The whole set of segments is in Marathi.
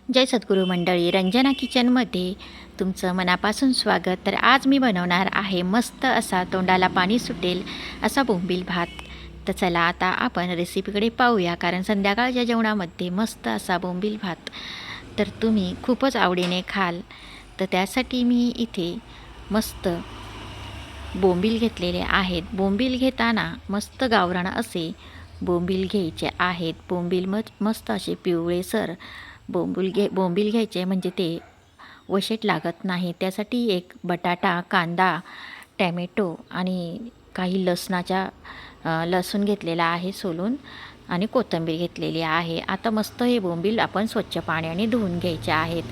जय सद्गुरू मंडळी, रंजना किचनमध्ये तुमचं मनापासून स्वागत. तर आज मी बनवणार आहे मस्त असा तोंडाला पाणी सुटेल असा बोंबील भात. तर चला आता आपण रेसिपीकडे पाहूया, कारण संध्याकाळच्या जेवणामध्ये मस्त असा बोंबील भात तर तुम्ही खूपच आवडीने खाल. तर त्यासाठी मी इथे मस्त बोंबील घेतलेले आहेत. बोंबील घेताना मस्त गावरान असे बोंबील घ्यायचे आहेत. बोंबील मस्त असे पिवळेसर बोंबील घ्यायचे, म्हणजे ते वशेट लागत नाही. त्यासाठी एक बटाटा, कांदा, टॅमॅटो आणि काही लसूण घेतलेला आहे सोलून, आणि कोथिंबीर घेतलेली आहे. आता मस्त हे बोंबील आपण स्वच्छ पाण्याने धुवून घ्यायचे आहेत.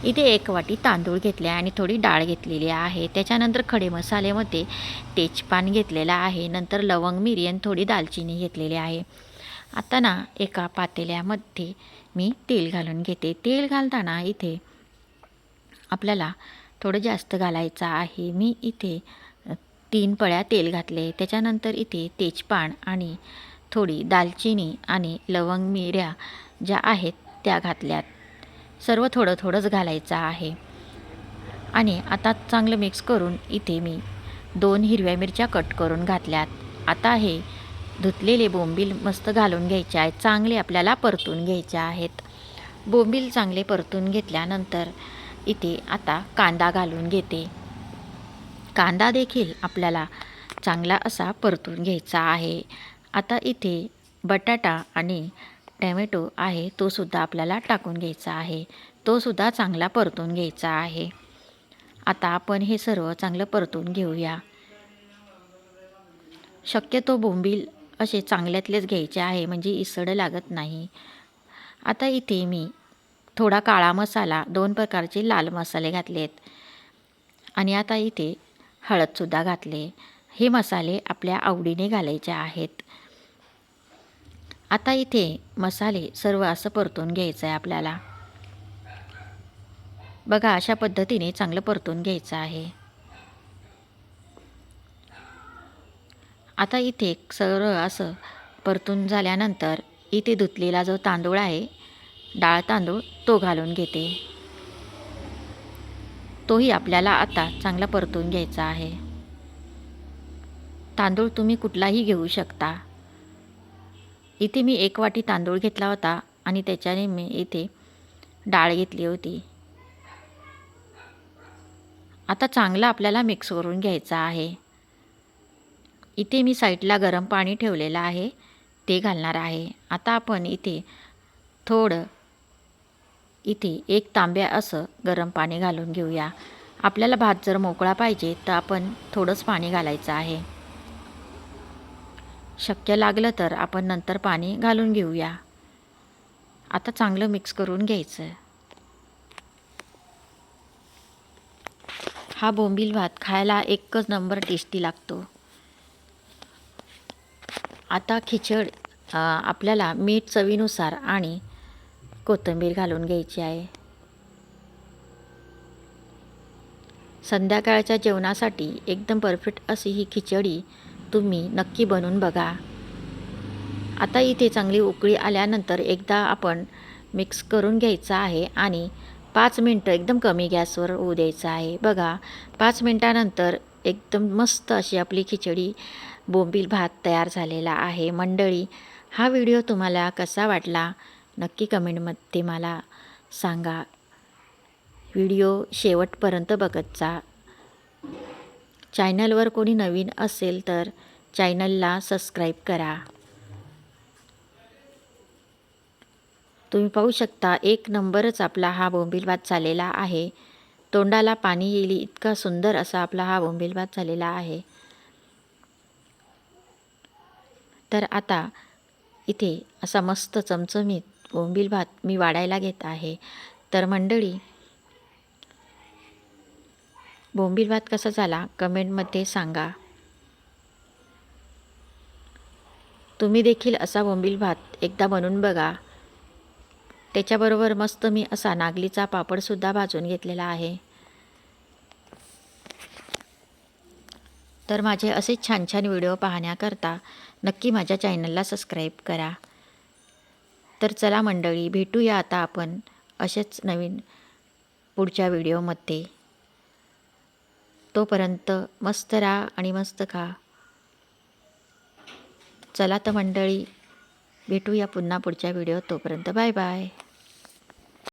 इथे 1 वाटी तांदूळ घेतले आणि थोडी डाळ घेतलेली आहे. त्याच्यानंतर खडे मसाल्यामध्ये तेजपान घेतलेला आहे. नंतर लवंग, मिरी आणि थोडी दालचिनी घेतलेली आहे. आता ना एका पातेल्यामध्ये मी तेल घालून घेते. तेल घालताना इथे आपल्याला थोडं जास्त घालायचं आहे. मी इथे 3 पळ्या तेल घातले. त्याच्यानंतर इथे तेजपान आणि थोडी दालचिनी आणि लवंग, मिऱ्या ज्या आहेत त्या घातल्यात. सर्व थोडं थोडंच घालायचं आहे. आणि आता चांगलं मिक्स करून इथे मी 2 हिरव्या मिरच्या कट करून घातल्यात. आता हे धुतलेले बोंबील मस्त घालून घ्यायचे आहेत. चांगले आपल्याला परतून घ्यायचे आहेत. बोंबील चांगले परतून घेतल्यानंतर इथे आता कांदा घालून घेते. कांदा देखील आपल्याला चांगला असा परतून घ्यायचा आहे. आता इथे बटाटा आणि टॅमॅटो आहे, तो सुद्धा आपल्याला टाकून घ्यायचा आहे. तो सुद्धा चांगला परतून घ्यायचा आहे. आता आपण हे सर्व चांगलं परतून घेऊया. शक्यतो बोंबील असे चांगल्यातलेच घ्यायचे आहे, म्हणजे इसड लागत नाही. आता इथे मी थोडा काळा मसाला, 2 प्रकारचे लाल मसाले घातलेत आणि आता इथे हळदसुद्धा घातले. हे मसाले आपल्या आवडीने घालायचे आहेत. आता इथे मसाले सर्व असं परतून घ्यायचं आहे आपल्याला. बघा, अशा पद्धतीने चांगलं परतून घ्यायचं आहे. आता इथे सर्व असं परतून झाल्यानंतर इथे धुतलेला जो तांदूळ आहे, डाळ तांदूळ, तो घालून घेते. तोही आपल्याला आता चांगला परतून घ्यायचा आहे. तांदूळ तुम्ही कुठलाही घेऊ शकता. इथे मी 1 वाटी तांदूळ घेतला होता आणि त्याच्याने मी इथे डाळ घेतली होती. आता चांगलं आपल्याला मिक्स करून घ्यायचं आहे. इथे मी साईडला गरम पाणी ठेवलेलं आहे, ते घालणार आहे. आता आपण इथे थोडं 1 तांब्या असं गरम पाणी घालून घेऊया. आपल्याला भात जर मोकळा पाहिजे तर आपण थोडंच पाणी घालायचं आहे. शक्य लागलं तर आपण नंतर पाणी घालून घेऊया. आता चांगलं मिक्स करून घ्यायचं. हा बोंबील भात खायला एकच नंबर टेस्टी लागतो. आता आपल्याला मीठ चवीनुसार आणि कोथिंबीर घालून घ्यायची आहे. संध्याकाळच्या जेवणासाठी एकदम परफेक्ट अशी ही खिचडी तुम्ही नक्की बनवून बघा. आता इथे चांगली उकळी आल्यानंतर एकदा आपण मिक्स करून घ्यायचं आहे आणि 5 मिनटं एकदम कमी गॅसवर होऊ द्यायचं आहे. बघा, 5 मिनटानंतर एकदम मस्त अशी आपली खिचडी बोंबील भात तयार झालेला आहे. मंडळी, हा व्हिडिओ तुम्हाला कसा वाटला नक्की कमेंटमध्ये मला सांगा. व्हिडिओ शेवटपर्यंत बघत जा. चॅनलवर कोणी नवीन असेल तर चॅनलला सबस्क्राईब करा. तुम्ही पाहू शकता, 1 नंबरच आपला हा बोंबील भात झालेला आहे. तोंडाला पाणी येईल इतका सुंदर असा आपला हा बोंबील भात झालेला आहे. तर आता इथे असा मस्त चमचमीत बोंबील भात मी वाढायला घेत आहे. तर मंडळी, बोंबील भात कसा झाला कमेंटमध्ये सांगा. तुम्ही देखील असा बोंबील भात एकदा बनवून बघा. त्याच्याबरोबर मस्त मी असा नागलीचा पापडसुद्धा भाजून घेतलेला आहे. तर माझे असे छान छान व्हिडिओ पाहण्याकरता नक्की माझ्या चॅनलला सबस्क्राईब करा. तर चला मंडळी, भेटूया आता आपण असेच नवीन पुढच्या व्हिडिओमध्ये. तोपर्यंत मस्त राहा आणि मस्त खा. चला तर मंडळी, भेटूया पुन्हा पुढच्या व्हिडिओत. तोपर्यंत बाय बाय.